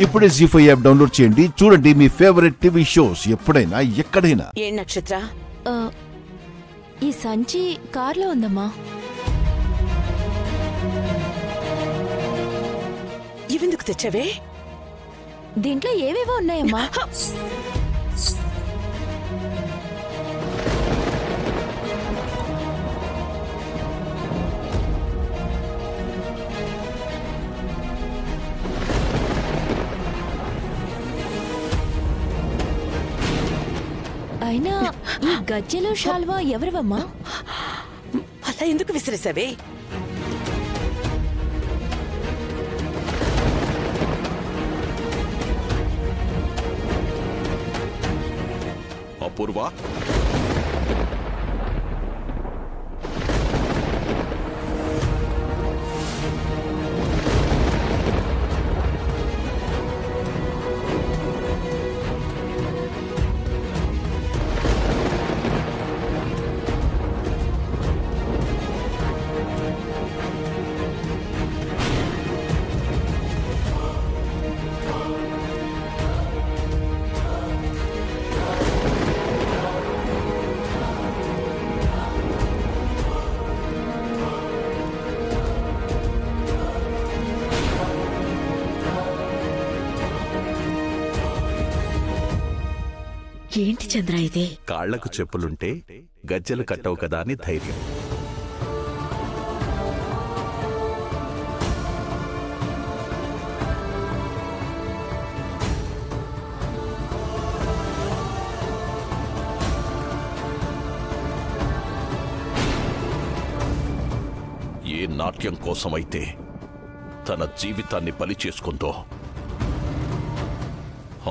ఇప్పుడే జీ5 app download చేయండి. చూడండి మీ ఫేవరెట్ టీవీ షోస్ ఎప్పుడైనా ఎక్కడైనా. ఏ నక్షత్ర? ఈ సంచి కార్లో ఉందమ్మా. ఇవెందుకు తెచ్చావే? దీంట్లో ఏవేవో ఉన్నాయమ్మా. అయినా ఈ గజ్జెలు షాల్వా ఎవరివమ్మా? అలా ఎందుకు విసిరేసావే? అపూర్వ, ఏంటి చంద్ర ఇది? కాళ్లకు చెప్పులుంటే గజ్జెలు కట్టవు కదా అని ధైర్యం. ఏ నాట్యం కోసమైతే తన జీవితాన్ని బలి చేసుకుందో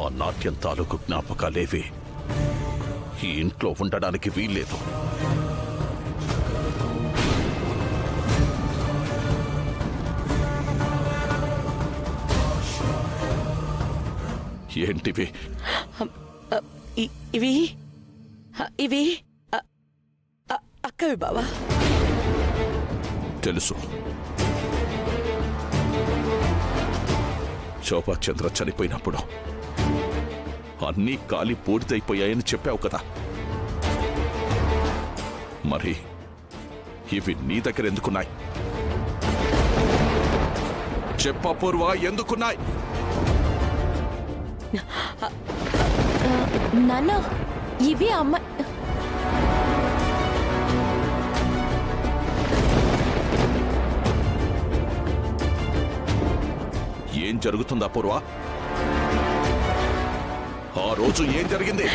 ఆ నాట్యం తాలూకు జ్ఞాపకాలేవి ఈ ఇంట్లో ఉండడానికి వీల్లేదు. ఏంటివి? ఇవి ఇవి అక్కవి బావా. తెలుసు. శోభాచంద్ర చనిపోయినప్పుడు అన్నీ కాలి పూర్తయిపోయాయని చెప్పావు కదా, మరి ఇవి నీ దగ్గర ఎందుకున్నాయి? చెప్పపూర్వ, ఎందుకున్నాయి? నాన్న, ఇవి అమ్మ. ఏం జరుగుతుందా పూర్వ? ఆ రోజు ఏం జరిగింది?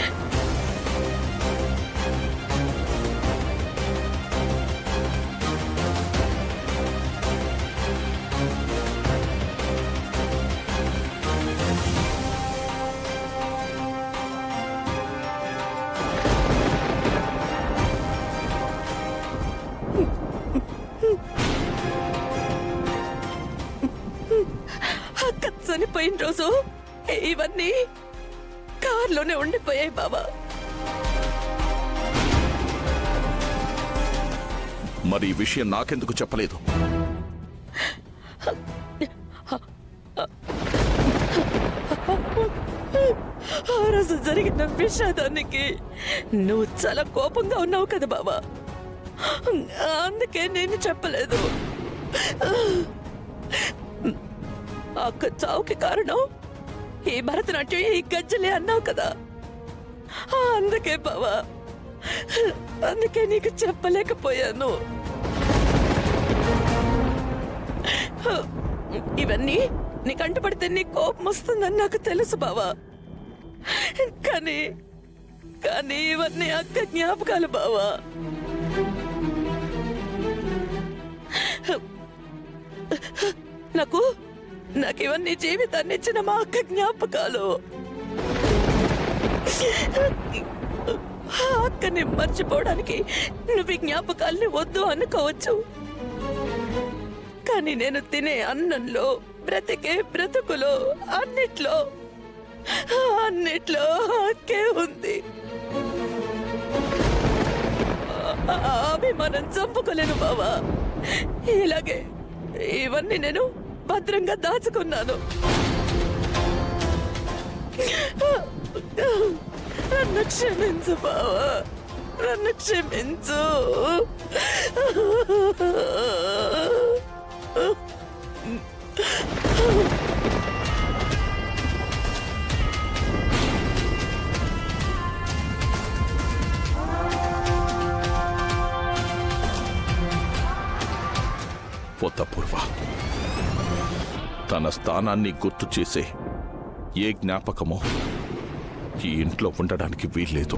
అక్క చనిపోయిన రోజు ఇవన్నీ కార్లోనే ఉండిపోయాయి బాబా. మరి ఈ విషయం నాకెందుకు చెప్పలేదు? ఆ రోజు జరిగిన విషాదానికి నువ్వు చాలా కోపంగా ఉన్నావు కదా బాబా, అందుకే నేను చెప్పలేదు. అక్క చావుకి కారణం ఈ భరతనాట్యం, ఈ గజ్జలే అన్నావు కదా, అందుకే బావా, అందుకే నీకు చెప్పలేకపోయాను. ఇవన్నీ నీ కంటపడితే నీ కోపం వస్తుందని నాకు తెలుసు బావా, కానీ కానీ ఇవన్నీ అక్క జ్ఞాపకాలు బావా. నాకు ఇవన్నీ జీవితాన్ని ఇచ్చిన మా అక్క జ్ఞాపకాలు. అక్కని మర్చిపోవడానికి నువ్వు జ్ఞాపకాల్ని వద్దు అనుకోవచ్చు, కానీ నేను తినే అన్నంలో, బ్రతికే బ్రతుకులో, అన్నిట్లో అక్కే ఉంది. అభిమానం చంపుకోలేను బావా. ఇలాగే ఇవన్నీ నేను భద్రంగా దాచుకున్నాను. క్షమించు బావా, నన్ను క్షమించు. పూర్వ తన స్థానాన్ని గుర్తు చేసే ఏ జ్ఞాపకమో ఈ ఇంట్లో ఉండడానికి వీల్లేదు.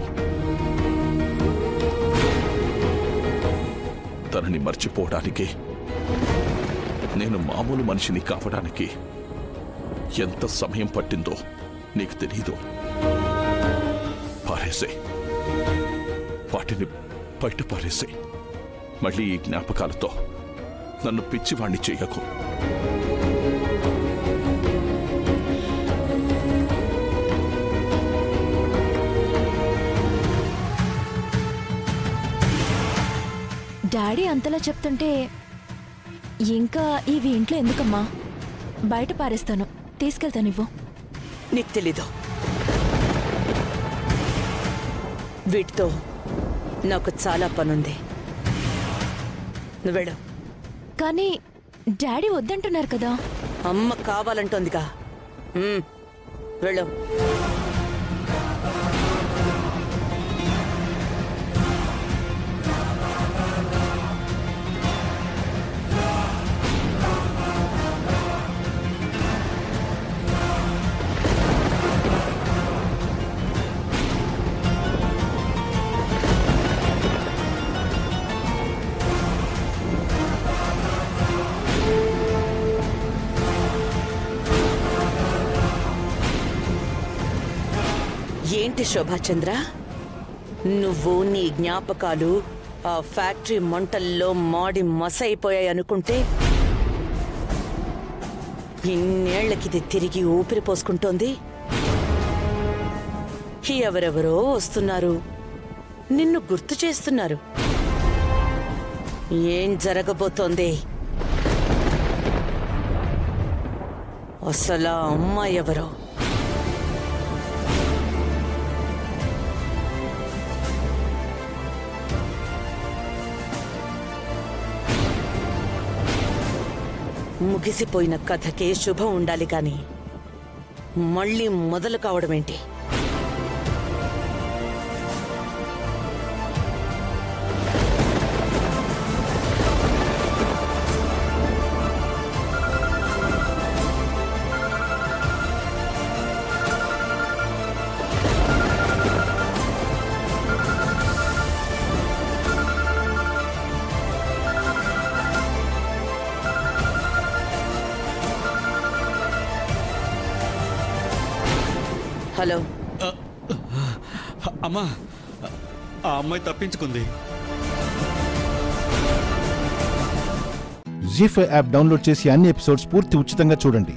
తనని మర్చిపోవడానికి, నేను మామూలు మనిషిని కావడానికి ఎంత సమయం పట్టిందో నీకు తెలీదు. పారేసే, వాటిని బయట పారేసే. మళ్ళీ ఈ జ్ఞాపకాలతో నన్ను పిచ్చివాణ్ణి చేయకు. డాడీ అంతలా చెప్తుంటే ఇంకా ఇవి ఇంట్లో ఎందుకమ్మా? బయట పారేస్తాను, తీసుకెళ్తానివ్వు. నీకు తెలీదు, వీటితో నాకు చాలా పనుంది. నువ్వు వెళ్ళు. కానీ డాడీ వద్దంటున్నారు కదా. అమ్మ కావాలంటోందిగా. వెళ్ళు. ఏంటి శోభాచంద్ర, నువ్వు నీ జ్ఞాపకాలు ఆ ఫ్యాక్టరీ మంటల్లో మాడి మసైపోయాయనుకుంటే ఇన్నేళ్లకిది తిరిగి ఊపిరి పోసుకుంటోంది. ఎవరెవరో వస్తున్నారు, నిన్ను గుర్తు చేస్తున్నారు. ఏం జరగబోతోంది? అసలు ఆ అమ్మాయి ఎవరో? ముగిసిపోయిన కథకే శుభం ఉండాలి కాని మళ్ళీ మొదలు కావడమేంటి? హలో, అమ్మా, ఆ అమ్మాయి తప్పించుకుంది. జీ5 యాప్ డౌన్లోడ్ చేసి అన్ని ఎపిసోడ్స్ పూర్తి ఉచితంగా చూడండి.